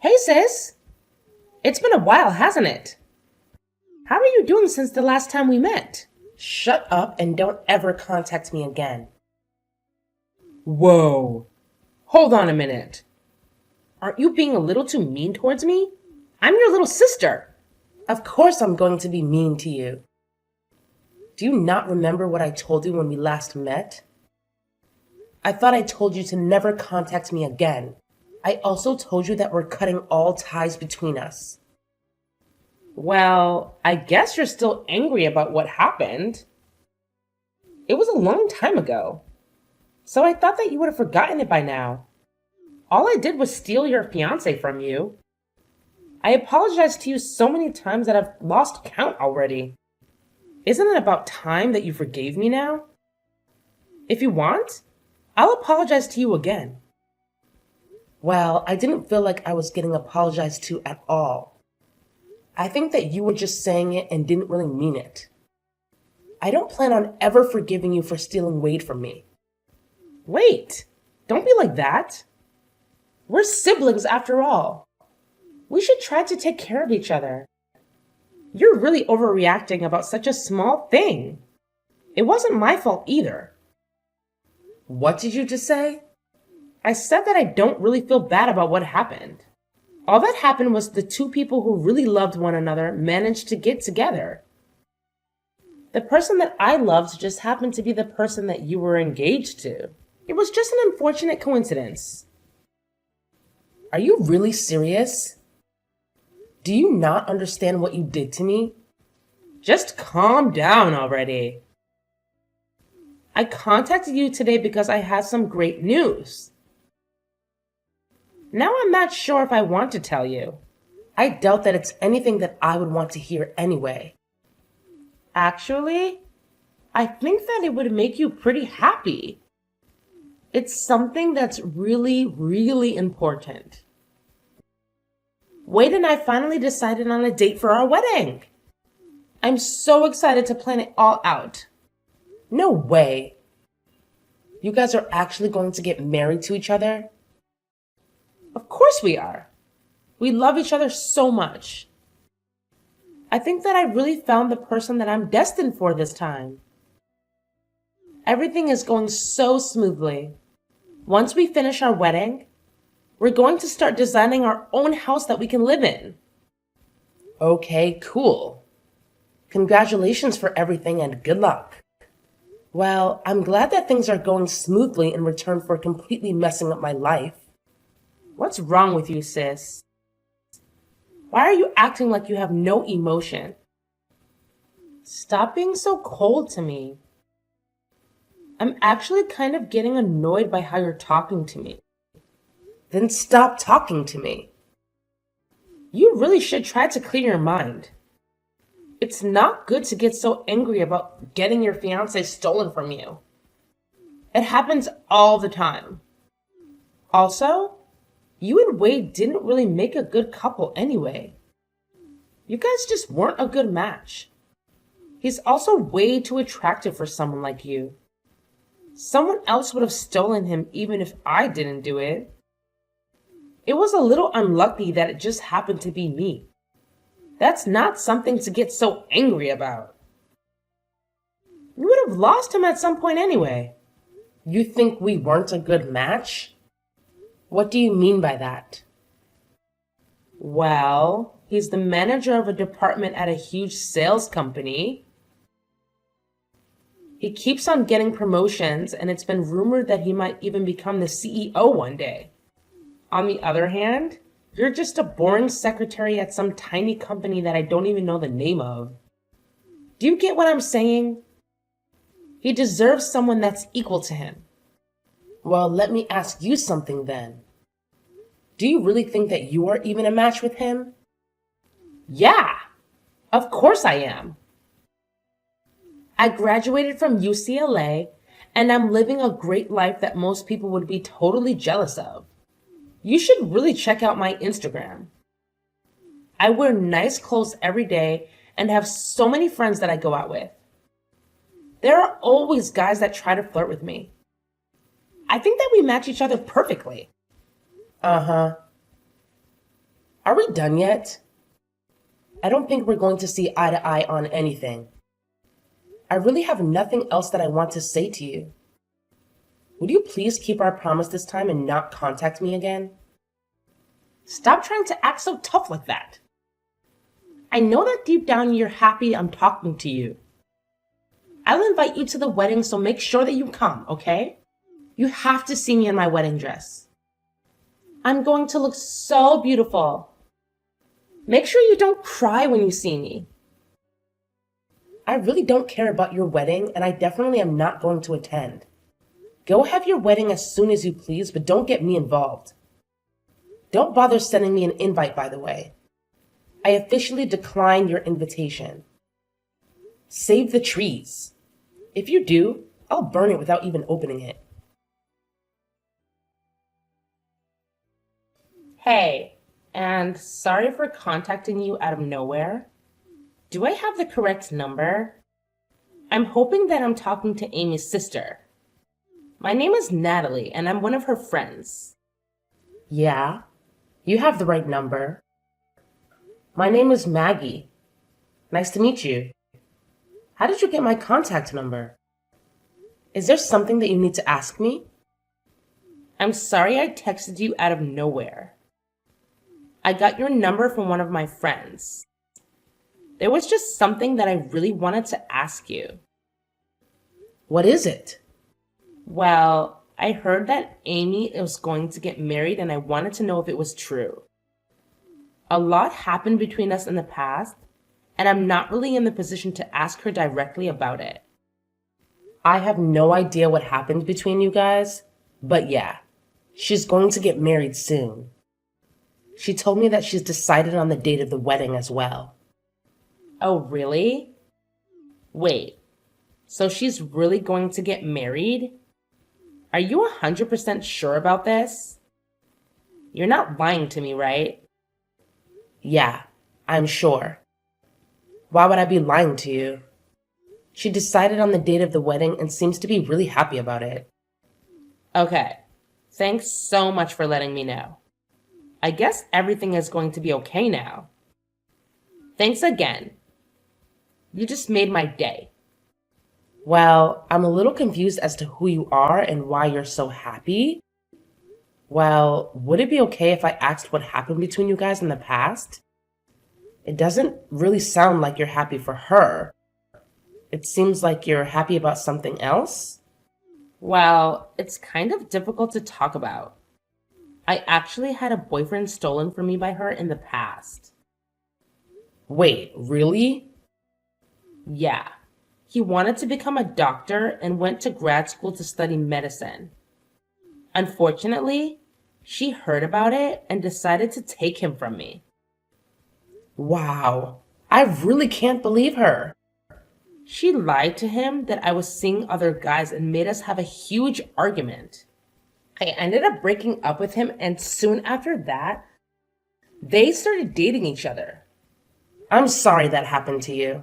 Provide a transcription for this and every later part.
Hey sis, it's been a while, hasn't it? How are you doing since the last time we met? Shut up and don't ever contact me again. Whoa, hold on a minute. Aren't you being a little too mean towards me? I'm your little sister. Of course I'm going to be mean to you. Do you not remember what I told you when we last met? I thought I told you to never contact me again. I also told you that we're cutting all ties between us. Well, I guess you're still angry about what happened. It was a long time ago, so I thought that you would have forgotten it by now. All I did was steal your fiancé from you. I apologized to you so many times that I've lost count already. Isn't it about time that you forgave me now? If you want, I'll apologize to you again. Well, I didn't feel like I was getting apologized to at all. I think that you were just saying it and didn't really mean it. I don't plan on ever forgiving you for stealing Wade from me. Wait, don't be like that. We're siblings after all. We should try to take care of each other. You're really overreacting about such a small thing. It wasn't my fault either. What did you just say? I said that I don't really feel bad about what happened. All that happened was the two people who really loved one another managed to get together. The person that I loved just happened to be the person that you were engaged to. It was just an unfortunate coincidence. Are you really serious? Do you not understand what you did to me? Just calm down already. I contacted you today because I had some great news. Now I'm not sure if I want to tell you. I doubt that it's anything that I would want to hear anyway. Actually, I think that it would make you pretty happy. It's something that's really, really important. Wade and I finally decided on a date for our wedding. I'm so excited to plan it all out. No way. You guys are actually going to get married to each other? Of course we are. We love each other so much. I think that I really found the person that I'm destined for this time. Everything is going so smoothly. Once we finish our wedding, we're going to start designing our own house that we can live in. Okay, cool. Congratulations for everything and good luck. Well, I'm glad that things are going smoothly in return for completely messing up my life. What's wrong with you, sis? Why are you acting like you have no emotion? Stop being so cold to me. I'm actually kind of getting annoyed by how you're talking to me. Then stop talking to me. You really should try to clear your mind. It's not good to get so angry about getting your fiancé stolen from you. It happens all the time. Also, you and Wade didn't really make a good couple anyway. You guys just weren't a good match. He's also way too attractive for someone like you. Someone else would have stolen him even if I didn't do it. It was a little unlucky that it just happened to be me. That's not something to get so angry about. You would have lost him at some point anyway. You think we weren't a good match? What do you mean by that? Well, he's the manager of a department at a huge sales company. He keeps on getting promotions, and it's been rumored that he might even become the CEO one day. On the other hand, you're just a boring secretary at some tiny company that I don't even know the name of. Do you get what I'm saying? He deserves someone that's equal to him. Well, let me ask you something then. Do you really think that you are even a match with him? Yeah, of course I am. I graduated from UCLA, and I'm living a great life that most people would be totally jealous of. You should really check out my Instagram. I wear nice clothes every day and have so many friends that I go out with. There are always guys that try to flirt with me. I think that we match each other perfectly. Uh-huh. Are we done yet? I don't think we're going to see eye to eye on anything. I really have nothing else that I want to say to you. Would you please keep our promise this time and not contact me again? Stop trying to act so tough like that. I know that deep down you're happy I'm talking to you. I'll invite you to the wedding, so make sure that you come, okay? You have to see me in my wedding dress. I'm going to look so beautiful. Make sure you don't cry when you see me. I really don't care about your wedding, and I definitely am not going to attend. Go have your wedding as soon as you please, but don't get me involved. Don't bother sending me an invite, by the way. I officially decline your invitation. Save the trees. If you do, I'll burn it without even opening it. Hey, and sorry for contacting you out of nowhere. Do I have the correct number? I'm hoping that I'm talking to Amy's sister. My name is Natalie, and I'm one of her friends. Yeah, you have the right number. My name is Maggie. Nice to meet you. How did you get my contact number? Is there something that you need to ask me? I'm sorry I texted you out of nowhere. I got your number from one of my friends. There was just something that I really wanted to ask you. What is it? Well, I heard that Amy was going to get married, and I wanted to know if it was true. A lot happened between us in the past, and I'm not really in the position to ask her directly about it. I have no idea what happened between you guys, but yeah, she's going to get married soon. She told me that she's decided on the date of the wedding as well. Oh, really? Wait, so she's really going to get married? Are you 100% sure about this? You're not lying to me, right? Yeah, I'm sure. Why would I be lying to you? She decided on the date of the wedding and seems to be really happy about it. Okay, thanks so much for letting me know. I guess everything is going to be okay now. Thanks again. You just made my day. Well, I'm a little confused as to who you are and why you're so happy. Well, would it be okay if I asked what happened between you guys in the past? It doesn't really sound like you're happy for her. It seems like you're happy about something else. Well, it's kind of difficult to talk about. I actually had a boyfriend stolen from me by her in the past. Wait, really? Yeah. He wanted to become a doctor and went to grad school to study medicine. Unfortunately, she heard about it and decided to take him from me. Wow, I really can't believe her. She lied to him that I was seeing other guys and made us have a huge argument. I ended up breaking up with him, and soon after that, they started dating each other. I'm sorry that happened to you.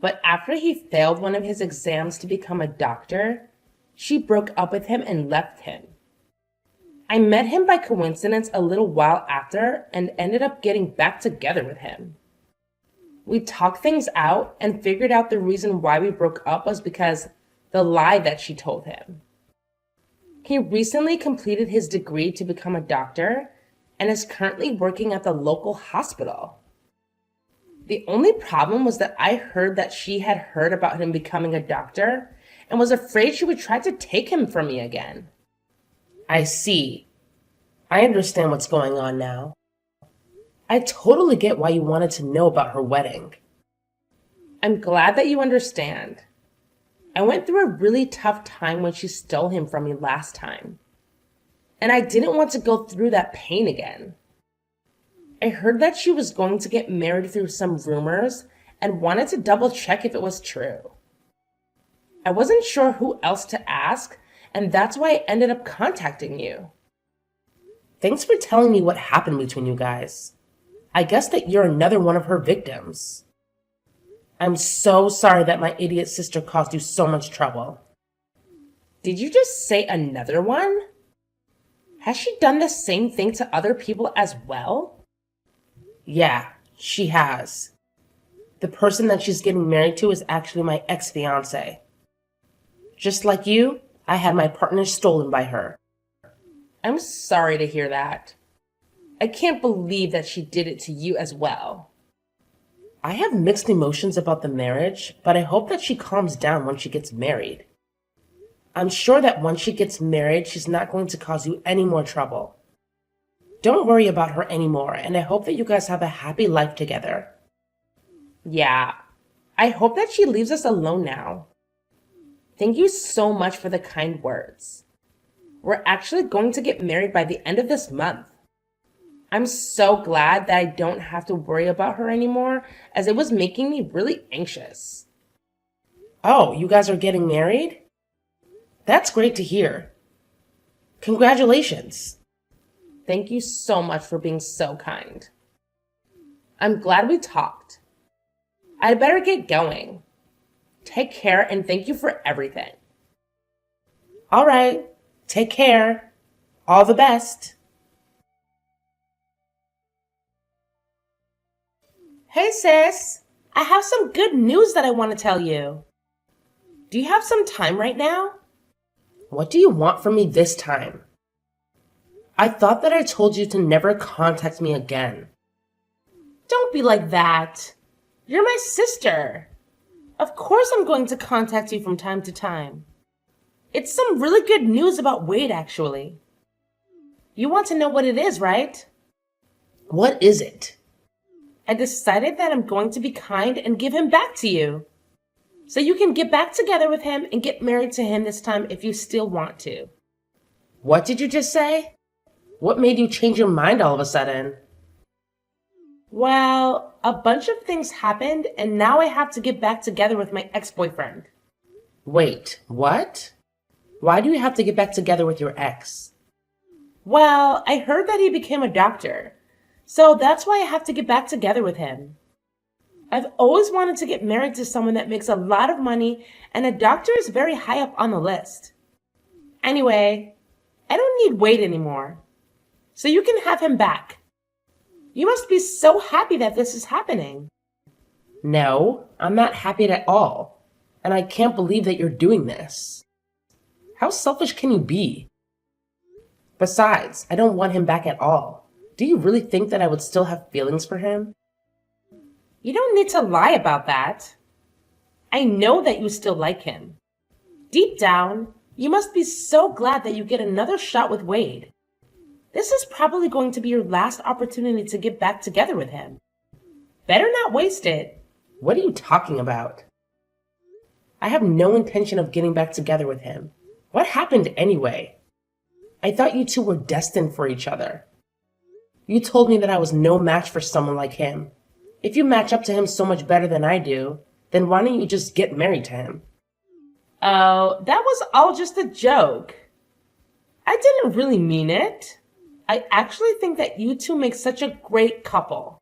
But after he failed one of his exams to become a doctor, she broke up with him and left him. I met him by coincidence a little while after and ended up getting back together with him. We talked things out and figured out the reason why we broke up was because the lie that she told him. He recently completed his degree to become a doctor and is currently working at the local hospital. The only problem was that I heard that she had heard about him becoming a doctor and was afraid she would try to take him from me again. I see. I understand what's going on now. I totally get why you wanted to know about her wedding. I'm glad that you understand. I went through a really tough time when she stole him from me last time. And I didn't want to go through that pain again. I heard that she was going to get married through some rumors and wanted to double check if it was true. I wasn't sure who else to ask, and that's why I ended up contacting you. Thanks for telling me what happened between you guys. I guess that you're another one of her victims. I'm so sorry that my idiot sister caused you so much trouble. Did you just say another one? Has she done the same thing to other people as well? Yeah, she has. The person that she's getting married to is actually my ex-fiance. Just like you, I had my partner stolen by her. I'm sorry to hear that. I can't believe that she did it to you as well. I have mixed emotions about the marriage, but I hope that she calms down when she gets married. I'm sure that once she gets married, she's not going to cause you any more trouble. Don't worry about her anymore, and I hope that you guys have a happy life together. Yeah, I hope that she leaves us alone now. Thank you so much for the kind words. We're actually going to get married by the end of this month. I'm so glad that I don't have to worry about her anymore, as it was making me really anxious. Oh, you guys are getting married? That's great to hear. Congratulations. Thank you so much for being so kind. I'm glad we talked. I'd better get going. Take care and thank you for everything. All right, take care. All the best. Hey sis, I have some good news that I want to tell you. Do you have some time right now? What do you want from me this time? I thought that I told you to never contact me again. Don't be like that. You're my sister. Of course I'm going to contact you from time to time. It's some really good news about Wade, actually. You want to know what it is, right? What is it? I decided that I'm going to be kind and give him back to you. So you can get back together with him and get married to him this time if you still want to. What did you just say? What made you change your mind all of a sudden? Well, a bunch of things happened and now I have to get back together with my ex-boyfriend. Wait, what? Why do you have to get back together with your ex? Well, I heard that he became a doctor. So that's why I have to get back together with him. I've always wanted to get married to someone that makes a lot of money, and a doctor is very high up on the list. Anyway, I don't need Wade anymore. So you can have him back. You must be so happy that this is happening. No, I'm not happy at all. And I can't believe that you're doing this. How selfish can you be? Besides, I don't want him back at all. Do you really think that I would still have feelings for him? You don't need to lie about that. I know that you still like him. Deep down, you must be so glad that you get another shot with Wade. This is probably going to be your last opportunity to get back together with him. Better not waste it. What are you talking about? I have no intention of getting back together with him. What happened anyway? I thought you two were destined for each other. You told me that I was no match for someone like him. If you match up to him so much better than I do, then why don't you just get married to him? Oh, that was all just a joke. I didn't really mean it. I actually think that you two make such a great couple.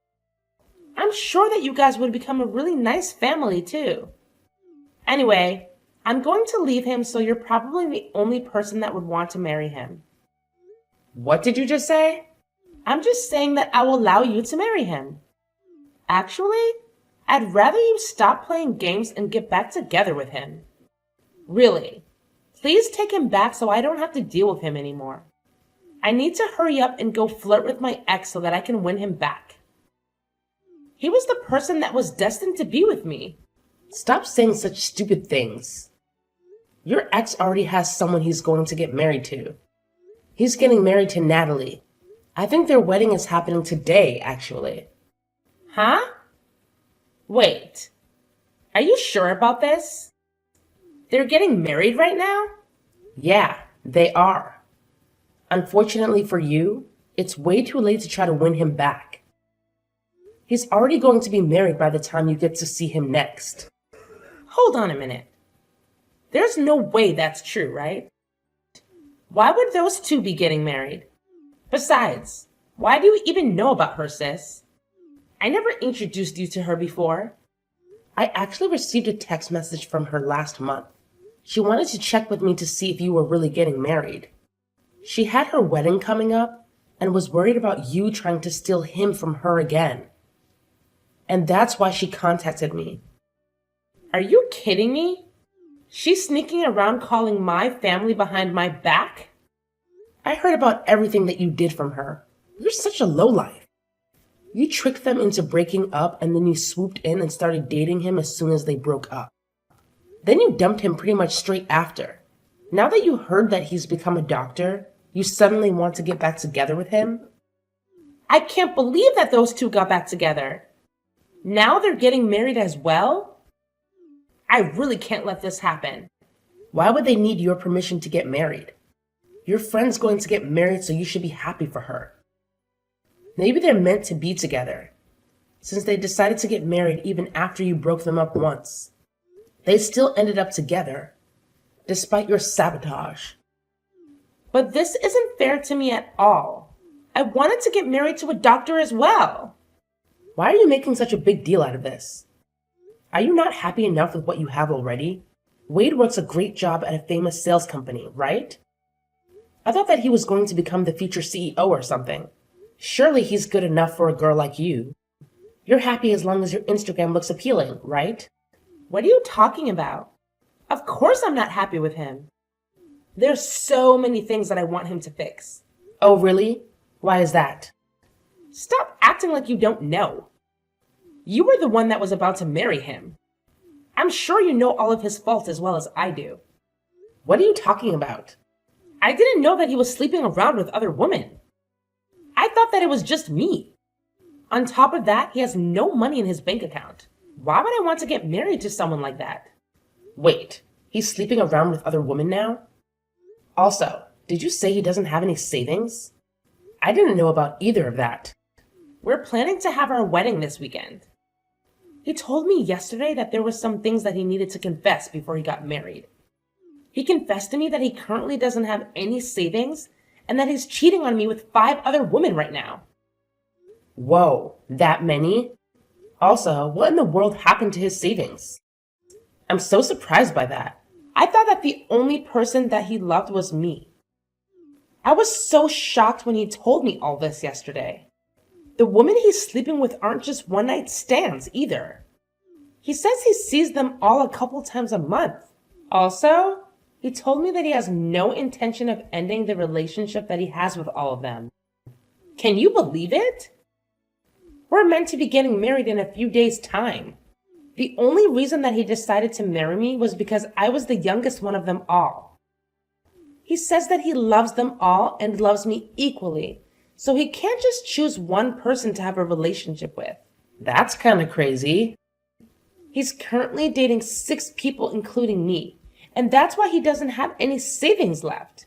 I'm sure that you guys would become a really nice family too. Anyway, I'm going to leave him, so you're probably the only person that would want to marry him. What did you just say? I'm just saying that I will allow you to marry him. Actually, I'd rather you stop playing games and get back together with him. Really, please take him back so I don't have to deal with him anymore. I need to hurry up and go flirt with my ex so that I can win him back. He was the person that was destined to be with me. Stop saying such stupid things. Your ex already has someone he's going to get married to. He's getting married to Natalie. I think their wedding is happening today, actually. Huh? Wait. Are you sure about this? They're getting married right now? Yeah, they are. Unfortunately for you, it's way too late to try to win him back. He's already going to be married by the time you get to see him next. Hold on a minute. There's no way that's true, right? Why would those two be getting married? Besides, why do you even know about her, sis? I never introduced you to her before. I actually received a text message from her last month. She wanted to check with me to see if you were really getting married. She had her wedding coming up, and was worried about you trying to steal him from her again. And that's why she contacted me. Are you kidding me? She's sneaking around calling my family behind my back? I heard about everything that you did from her. You're such a lowlife. You tricked them into breaking up and then you swooped in and started dating him as soon as they broke up. Then you dumped him pretty much straight after. Now that you heard that he's become a doctor, you suddenly want to get back together with him? I can't believe that those two got back together. Now they're getting married as well? I really can't let this happen. Why would they need your permission to get married? Your friend's going to get married, so you should be happy for her. Maybe they're meant to be together, since they decided to get married even after you broke them up once. They still ended up together, despite your sabotage. But this isn't fair to me at all. I wanted to get married to a doctor as well. Why are you making such a big deal out of this? Are you not happy enough with what you have already? Wade works a great job at a famous sales company, right? I thought that he was going to become the future CEO or something. Surely he's good enough for a girl like you. You're happy as long as your Instagram looks appealing, right? What are you talking about? Of course I'm not happy with him. There's so many things that I want him to fix. Oh, really? Why is that? Stop acting like you don't know. You were the one that was about to marry him. I'm sure you know all of his faults as well as I do. What are you talking about? I didn't know that he was sleeping around with other women. I thought that it was just me. On top of that, he has no money in his bank account. Why would I want to get married to someone like that? Wait, he's sleeping around with other women now? Also, did you say he doesn't have any savings? I didn't know about either of that. We're planning to have our wedding this weekend. He told me yesterday that there were some things that he needed to confess before he got married. He confessed to me that he currently doesn't have any savings and that he's cheating on me with 5 other women right now. Whoa, that many? Also, what in the world happened to his savings? I'm so surprised by that. I thought that the only person that he loved was me. I was so shocked when he told me all this yesterday. The women he's sleeping with aren't just one-night stands either. He says he sees them all a couple times a month. Also, he told me that he has no intention of ending the relationship that he has with all of them. Can you believe it? We're meant to be getting married in a few days' time. The only reason that he decided to marry me was because I was the youngest one of them all. He says that he loves them all and loves me equally, so he can't just choose one person to have a relationship with. That's kind of crazy. He's currently dating 6 people, including me. And that's why he doesn't have any savings left.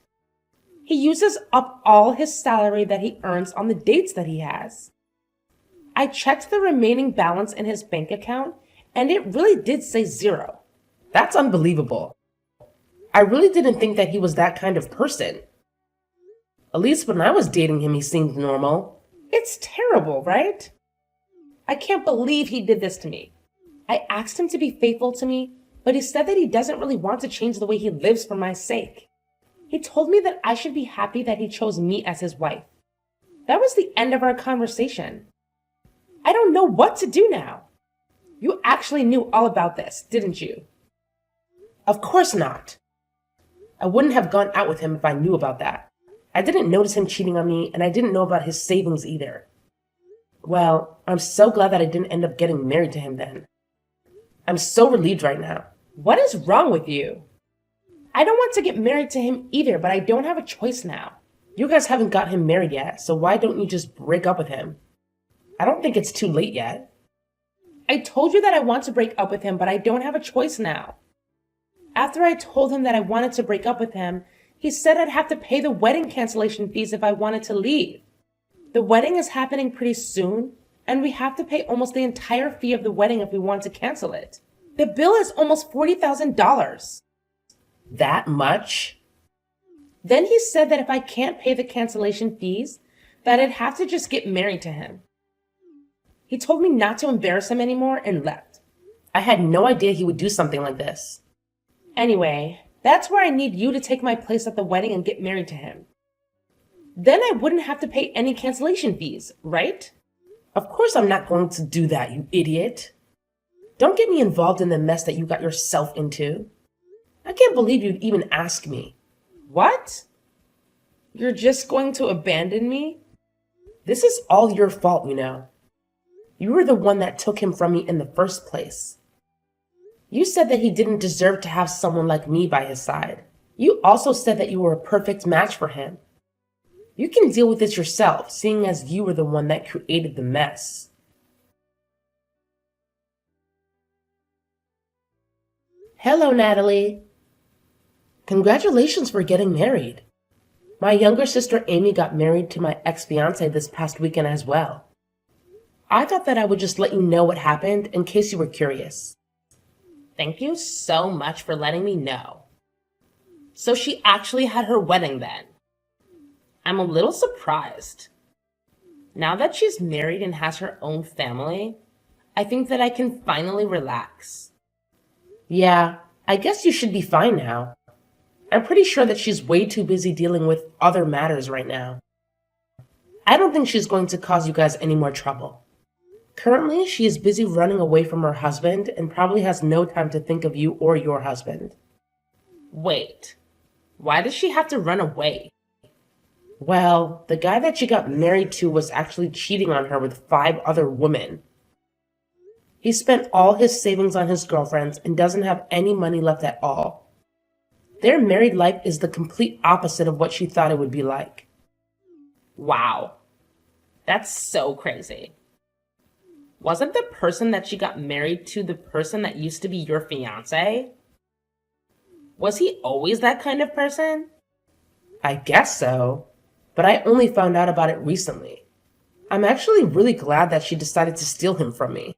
He uses up all his salary that he earns on the dates that he has. I checked the remaining balance in his bank account, and it really did say 0. That's unbelievable. I really didn't think that he was that kind of person. At least when I was dating him, he seemed normal. It's terrible, right? I can't believe he did this to me. I asked him to be faithful to me, but he said that he doesn't really want to change the way he lives for my sake. He told me that I should be happy that he chose me as his wife. That was the end of our conversation. I don't know what to do now. You actually knew all about this, didn't you? Of course not. I wouldn't have gone out with him if I knew about that. I didn't notice him cheating on me, and I didn't know about his savings either. Well, I'm so glad that I didn't end up getting married to him then. I'm so relieved right now. What is wrong with you? I don't want to get married to him either, but I don't have a choice now. You guys haven't got him married yet, so why don't you just break up with him? I don't think it's too late yet. I told you that I want to break up with him, but I don't have a choice now. After I told him that I wanted to break up with him, he said I'd have to pay the wedding cancellation fees if I wanted to leave. The wedding is happening pretty soon, and we have to pay almost the entire fee of the wedding if we want to cancel it. The bill is almost $40,000. That much? Then he said that if I can't pay the cancellation fees, that I'd have to just get married to him. He told me not to embarrass him anymore and left. I had no idea he would do something like this. Anyway, that's where I need you to take my place at the wedding and get married to him. Then I wouldn't have to pay any cancellation fees, right? Of course I'm not going to do that, you idiot. Don't get me involved in the mess that you got yourself into. I can't believe you'd even ask me. What? You're just going to abandon me? This is all your fault, you know. You were the one that took him from me in the first place. You said that he didn't deserve to have someone like me by his side. You also said that you were a perfect match for him. You can deal with this yourself, seeing as you were the one that created the mess. Hello, Natalie. Congratulations for getting married. My younger sister Amy got married to my ex-fiance this past weekend as well. I thought that I would just let you know what happened in case you were curious. Thank you so much for letting me know. So she actually had her wedding then. I'm a little surprised. Now that she's married and has her own family, I think that I can finally relax. Yeah, I guess you should be fine now. I'm pretty sure that she's way too busy dealing with other matters right now. I don't think she's going to cause you guys any more trouble. Currently, she is busy running away from her husband and probably has no time to think of you or your husband. Wait, why does she have to run away? Well, the guy that she got married to was actually cheating on her with 5 other women. He spent all his savings on his girlfriends and doesn't have any money left at all. Their married life is the complete opposite of what she thought it would be like. Wow, that's so crazy. Wasn't the person that she got married to the person that used to be your fiancé? Was he always that kind of person? I guess so, but I only found out about it recently. I'm actually really glad that she decided to steal him from me.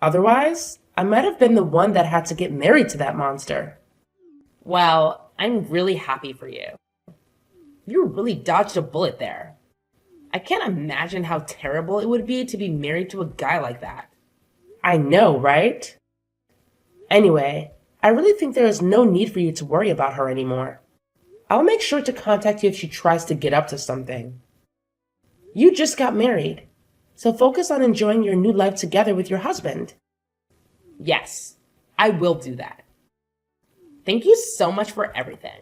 Otherwise, I might have been the one that had to get married to that monster. Well, I'm really happy for you. You really dodged a bullet there. I can't imagine how terrible it would be to be married to a guy like that. I know, right? Anyway, I really think there is no need for you to worry about her anymore. I'll make sure to contact you if she tries to get up to something. You just got married, so focus on enjoying your new life together with your husband. Yes, I will do that. Thank you so much for everything.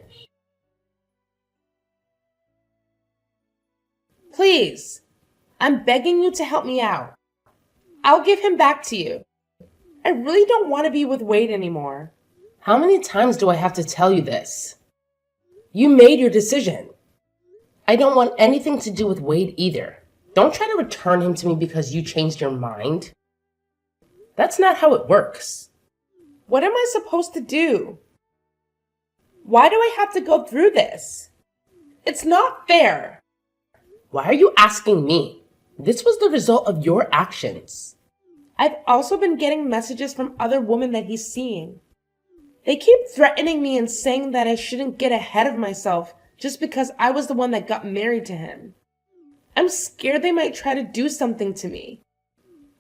Please, I'm begging you to help me out. I'll give him back to you. I really don't want to be with Wade anymore. How many times do I have to tell you this? You made your decision. I don't want anything to do with Wade either. Don't try to return him to me because you changed your mind. That's not how it works. What am I supposed to do? Why do I have to go through this? It's not fair. Why are you asking me? This was the result of your actions. I've also been getting messages from other women that he's seeing. They keep threatening me and saying that I shouldn't get ahead of myself just because I was the one that got married to him. I'm scared they might try to do something to me.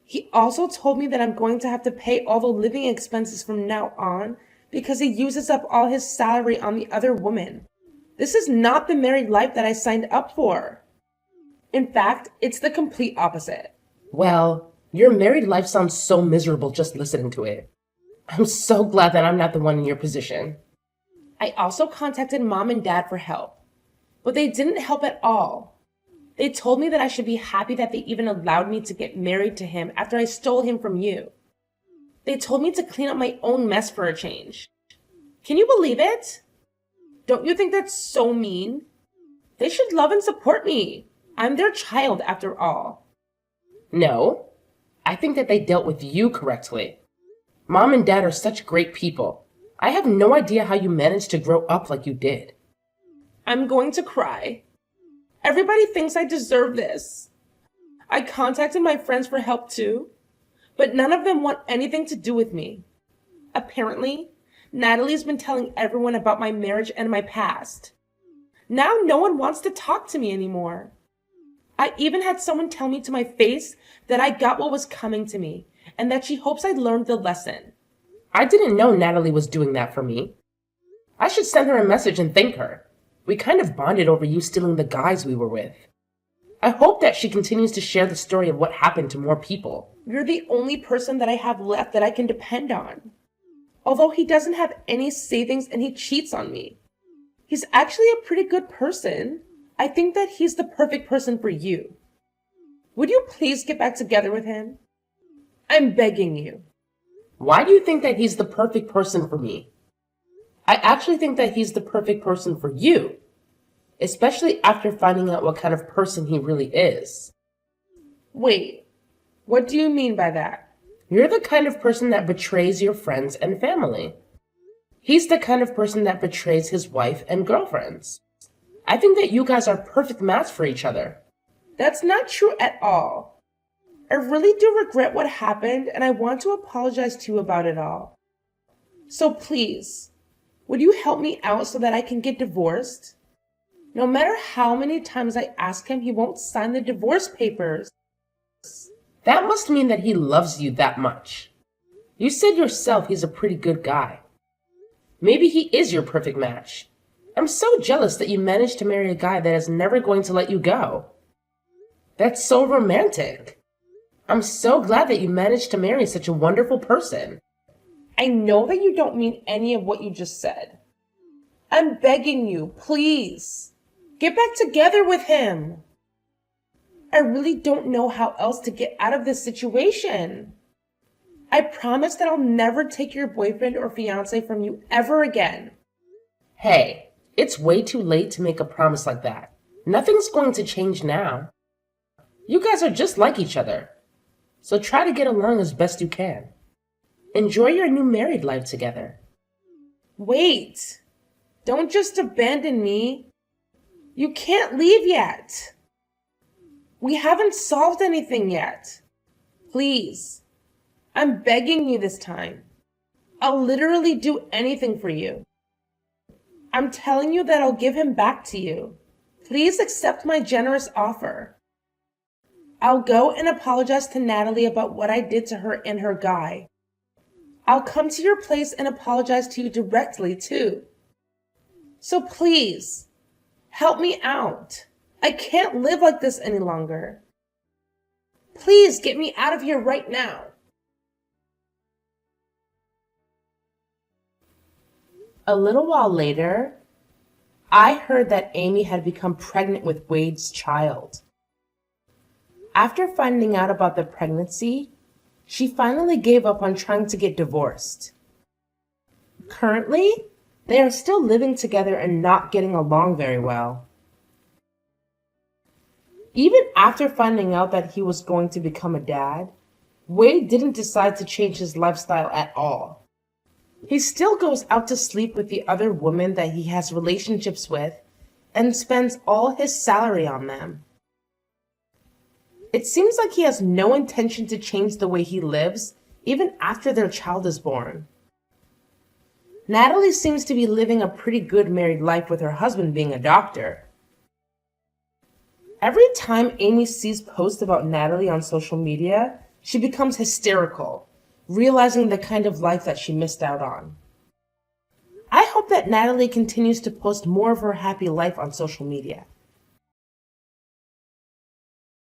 He also told me that I'm going to have to pay all the living expenses from now on because he uses up all his salary on the other woman. This is not the married life that I signed up for. In fact, it's the complete opposite. Well, your married life sounds so miserable just listening to it. I'm so glad that I'm not the one in your position. I also contacted Mom and Dad for help, but they didn't help at all. They told me that I should be happy that they even allowed me to get married to him after I stole him from you. They told me to clean up my own mess for a change. Can you believe it? Don't you think that's so mean? They should love and support me. I'm their child after all. No, I think that they dealt with you correctly. Mom and Dad are such great people. I have no idea how you managed to grow up like you did. I'm going to cry. Everybody thinks I deserve this. I contacted my friends for help too, but none of them want anything to do with me. Apparently, Natalie's been telling everyone about my marriage and my past. Now no one wants to talk to me anymore. I even had someone tell me to my face that I got what was coming to me and that she hopes I learned the lesson. I didn't know Natalie was doing that for me. I should send her a message and thank her. We kind of bonded over you stealing the guys we were with. I hope that she continues to share the story of what happened to more people. You're the only person that I have left that I can depend on. Although he doesn't have any savings and he cheats on me. He's actually a pretty good person. I think that he's the perfect person for you. Would you please get back together with him? I'm begging you. Why do you think that he's the perfect person for me? I actually think that he's the perfect person for you, especially after finding out what kind of person he really is. Wait, what do you mean by that? You're the kind of person that betrays your friends and family. He's the kind of person that betrays his wife and girlfriends. I think that you guys are a perfect match for each other. That's not true at all. I really do regret what happened and I want to apologize to you about it all. So please, would you help me out so that I can get divorced? No matter how many times I ask him, he won't sign the divorce papers. That must mean that he loves you that much. You said yourself he's a pretty good guy. Maybe he is your perfect match. I'm so jealous that you managed to marry a guy that is never going to let you go. That's so romantic. I'm so glad that you managed to marry such a wonderful person. I know that you don't mean any of what you just said. I'm begging you, please, get back together with him. I really don't know how else to get out of this situation. I promise that I'll never take your boyfriend or fiance from you ever again. Hey, it's way too late to make a promise like that. Nothing's going to change now. You guys are just like each other. So try to get along as best you can. Enjoy your new married life together. Wait, don't just abandon me. You can't leave yet. We haven't solved anything yet. Please, I'm begging you this time. I'll literally do anything for you. I'm telling you that I'll give him back to you. Please accept my generous offer. I'll go and apologize to Natalie about what I did to her and her guy. I'll come to your place and apologize to you directly too. So please, help me out. I can't live like this any longer. Please get me out of here right now. A little while later, I heard that Amy had become pregnant with Wade's child. After finding out about the pregnancy, she finally gave up on trying to get divorced. Currently, they are still living together and not getting along very well. Even after finding out that he was going to become a dad, Wade didn't decide to change his lifestyle at all. He still goes out to sleep with the other women that he has relationships with and spends all his salary on them. It seems like he has no intention to change the way he lives, even after their child is born. Natalie seems to be living a pretty good married life with her husband being a doctor. Every time Amy sees posts about Natalie on social media, she becomes hysterical, realizing the kind of life that she missed out on. I hope that Natalie continues to post more of her happy life on social media.